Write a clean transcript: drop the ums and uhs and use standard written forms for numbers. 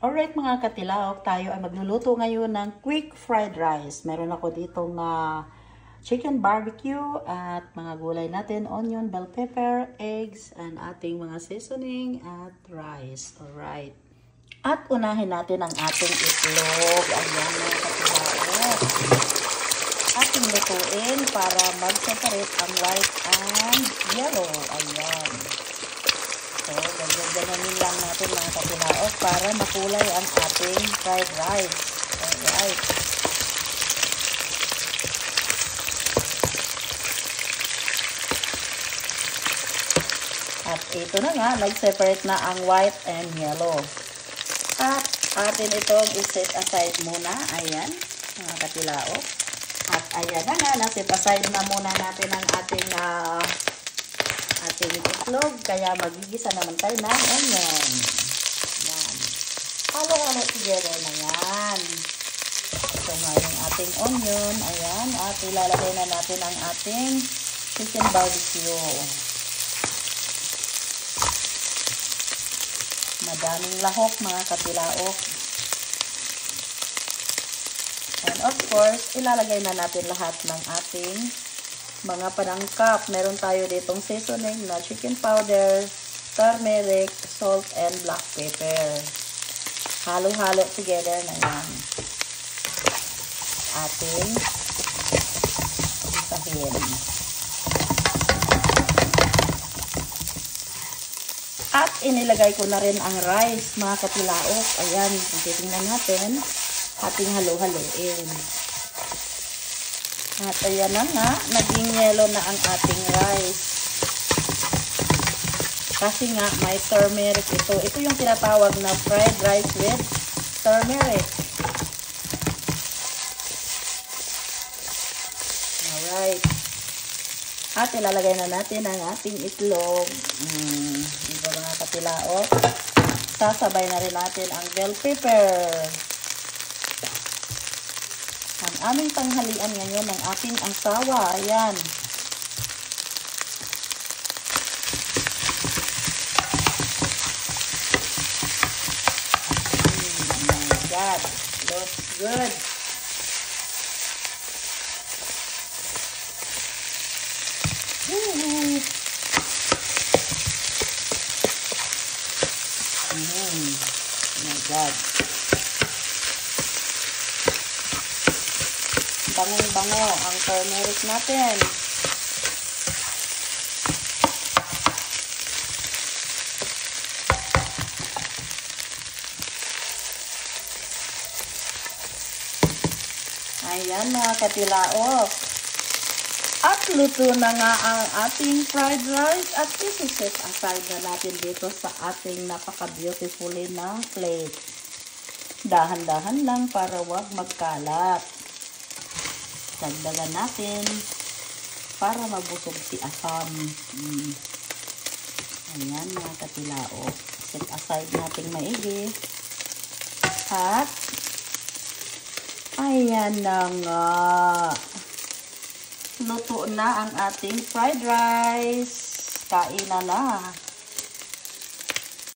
Alright mga katilaok, tayo ay magluluto ngayon ng quick fried rice. Meron ako ditong chicken barbecue at mga gulay natin, onion, bell pepper, eggs, and ating mga seasoning at rice. Alright. At unahin natin ang ating itlog. Ayan mga katilaok. Ating lutuin para mag-separate ang white and yellow. Ayan. So, ganyan-ganyanin lang natin mga katilaok para makulay ang ating fried rice. Alright. At ito na nga, nag-separate na ang white and yellow. At atin itong i-set aside muna. Ayan, mga katilaok. At ayan na nga, na-set aside na muna natin ang ating itlog, kaya magigisa naman tayo ng onion. Yan. Halo-halo together na yan. Ito nga yung ating onion. Ayan. At ilalagay na natin ang ating chicken barbecue. Madaming lahok mga katilaok. And of course, ilalagay na natin lahat ng ating mga panangkap. Meron tayo ditong seasoning na chicken powder, turmeric, salt, and black pepper. Halo-halo together na yan. Ating isahin. At inilagay ko na rin ang rice, mga katilaok. Ayan, kung titingnan natin, ating halo-haloin. At ayan na nga, naging yellow na ang ating rice. Kasi nga, may turmeric ito. Ito yung tinatawag na fried rice with turmeric. Alright. At ilalagay na natin ang ating itlog. Diba mga katilaok? Sasabay na rin natin ang bell pepper. Ang aming tanghalian ngayon ng ating asawa. Ayan. Oh my God. Looks good. Oh my God. Bangong-bango ang turmeric natin. Ayan mga katilaok. At luto na nga ang ating fried rice at isi-set aside na natin dito sa ating napaka-beautifully na plate. Dahan-dahan lang para wag magkalat. Dagdagan natin para mabusog si asam. Ayan mga katilaok. Set aside natin maigi. At ayan na nga. Luto na ang ating fried rice. Kain na na.